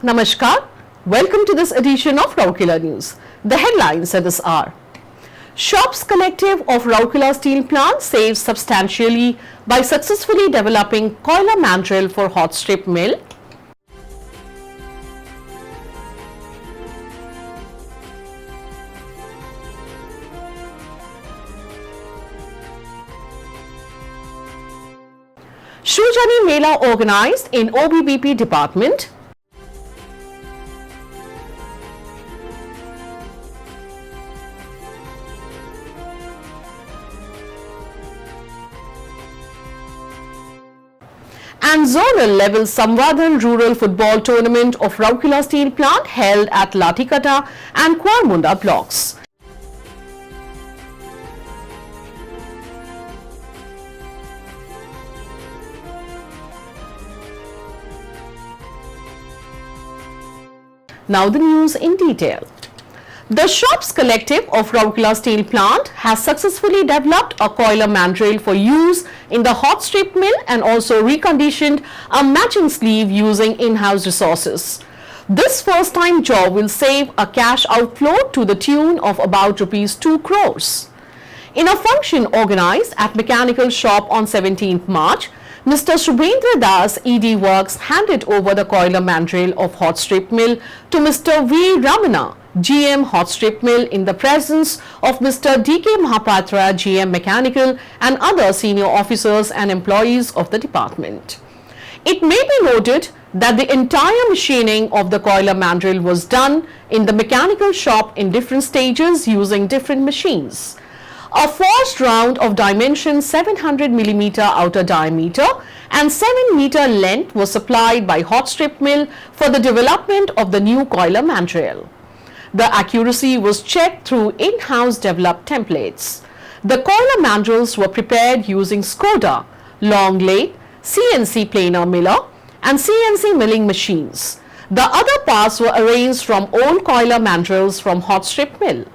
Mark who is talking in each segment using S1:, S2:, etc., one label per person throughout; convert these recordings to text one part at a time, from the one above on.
S1: Namaskar. Welcome to this edition of Rourkela News. The headlines at this hour. Shops Collective of Rourkela Steel Plant saves substantially by successfully developing Koila mandrel for hot strip mill. Shujani Mela organized in OBBP department. And zonal level Samvardhan Rural Football Tournament of Rourkela Steel Plant held at Lathikata and Kuarmunda blocks. Now the news in detail. The Shops Collective of Rourkela Steel Plant has successfully developed a Koila mandrel for use in the hot strip mill and also reconditioned a matching sleeve using in-house resources. This first-time job will save a cash outflow to the tune of about Rs 2 crores. In a function organized at Mechanical Shop on 17th March, Mr. Subhendra Das, ED Works, handed over the Koila mandrel of hot strip mill to Mr. V. Ramana, GM Hot Strip Mill, in the presence of Mr. D.K. Mahapatra, GM Mechanical, and other senior officers and employees of the department. It may be noted that the entire machining of the Koila mandrel was done in the mechanical shop in different stages using different machines. A forged round of dimension 700 mm outer diameter and 7 meter length was supplied by hot strip mill for the development of the new Koila mandrel. The accuracy was checked through in-house developed templates. The Koila mandrels were prepared using Skoda, long lathe, CNC planer miller and CNC milling machines. The other parts were arranged from old Koila mandrels from hot strip mill.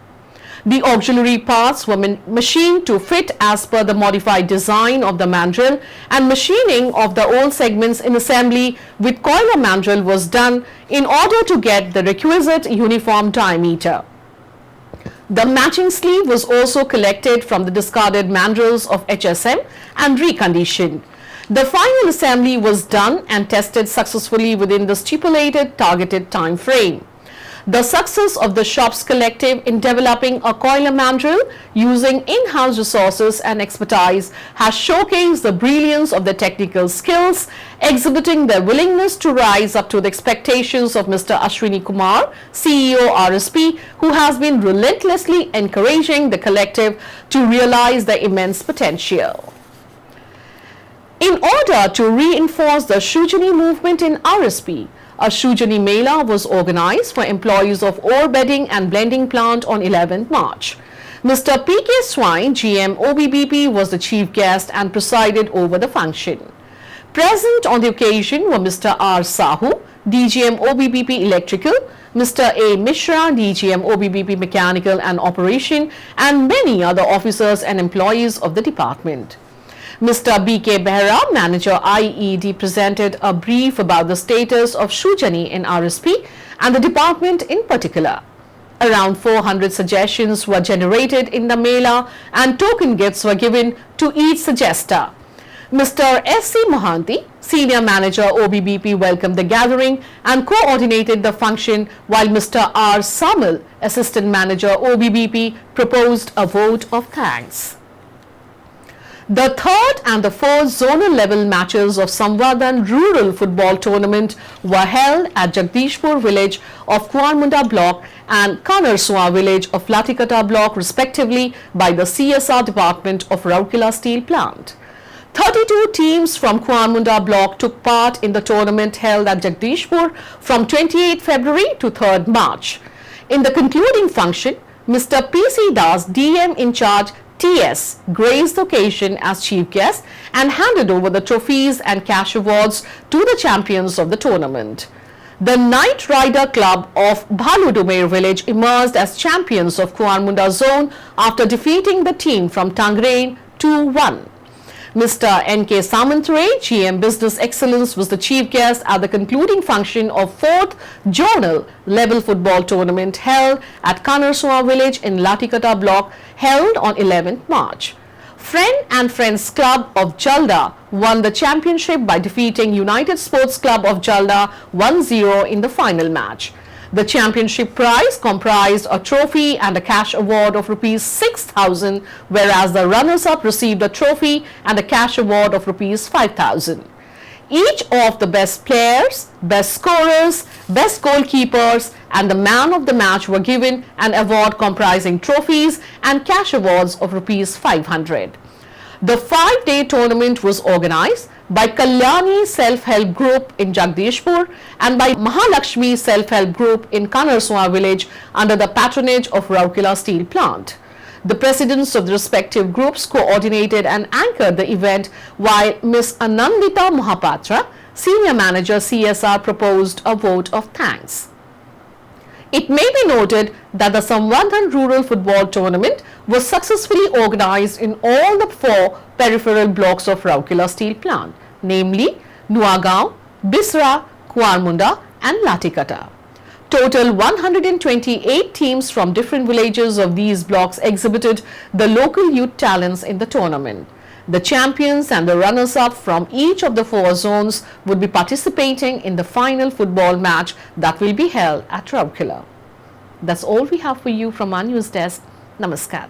S1: The auxiliary parts were machined to fit as per the modified design of the mandrel, and machining of the old segments in assembly with Koila mandrel was done in order to get the requisite uniform diameter. The matching sleeve was also collected from the discarded mandrels of HSM and reconditioned. The final assembly was done and tested successfully within the stipulated targeted time frame. The success of the Shops Collective in developing a Koila mandrel using in-house resources and expertise has showcased the brilliance of their technical skills, exhibiting their willingness to rise up to the expectations of Mr. Ashwini Kumar, CEO RSP, who has been relentlessly encouraging the collective to realize their immense potential. In order to reinforce the Shujani movement in RSP, a Shujani Mela was organized for employees of ore bedding and blending plant on 11th March. Mr. P.K. Swine, GM OBBP, was the chief guest and presided over the function. Present on the occasion were Mr. R. Sahu, DGM OBBP Electrical, Mr. A. Mishra, DGM OBBP Mechanical and Operation, and many other officers and employees of the department. Mr. B.K. Behra, Manager IED, presented a brief about the status of Shujani in RSP and the department in particular. Around 400 suggestions were generated in the Mela and token gifts were given to each suggester. Mr. S.C. Mohanty, Senior Manager OBBP, welcomed the gathering and coordinated the function, while Mr. R. Samal, Assistant Manager OBBP, proposed a vote of thanks. The third and the fourth zonal level matches of Samvardhan Rural Football Tournament were held at Jagdishpur village of Kuarmunda block and Kanarsua village of Lathikata block respectively by the CSR department of Rourkela Steel Plant. 32 teams from Kuarmunda block took part in the tournament held at Jagdishpur from 28 February to 3rd March. In the concluding function, Mr. P.C. Das, DM in charge, TS, graced the occasion as chief guest and handed over the trophies and cash awards to the champions of the tournament. The Knight Rider Club of Bhaludumer village emerged as champions of Kuarmunda zone after defeating the team from Tangrain 2-1. Mr. N.K. Samantare, GM Business Excellence, was the chief guest at the concluding function of 4th Zonal Level Football Tournament held at Kanarsua Village in Latikata Block, held on 11th March. Friend and Friends Club of Jalda won the championship by defeating United Sports Club of Jalda 1-0 in the final match. The championship prize comprised a trophy and a cash award of Rs 6,000, whereas the runners-up received a trophy and a cash award of Rs 5,000. Each of the best players, best scorers, best goalkeepers and the man of the match were given an award comprising trophies and cash awards of Rs 500. The 5-day tournament was organized by Kalyani Self-Help Group in Jagdishpur and by Mahalakshmi Self-Help Group in Kanarsua Village under the patronage of Rourkela Steel Plant. The presidents of the respective groups coordinated and anchored the event, while Ms. Anandita Mohapatra, Senior Manager CSR, proposed a vote of thanks. It may be noted that the Samvardhan Rural Football Tournament was successfully organized in all the 4 peripheral blocks of Rourkela Steel Plant, namely Nuagaon, Bisra, Kuarmunda and Latikata. Total 128 teams from different villages of these blocks exhibited the local youth talents in the tournament. The champions and the runners-up from each of the 4 zones would be participating in the final football match that will be held at Rourkela. That's all we have for you from our news desk. Namaskar.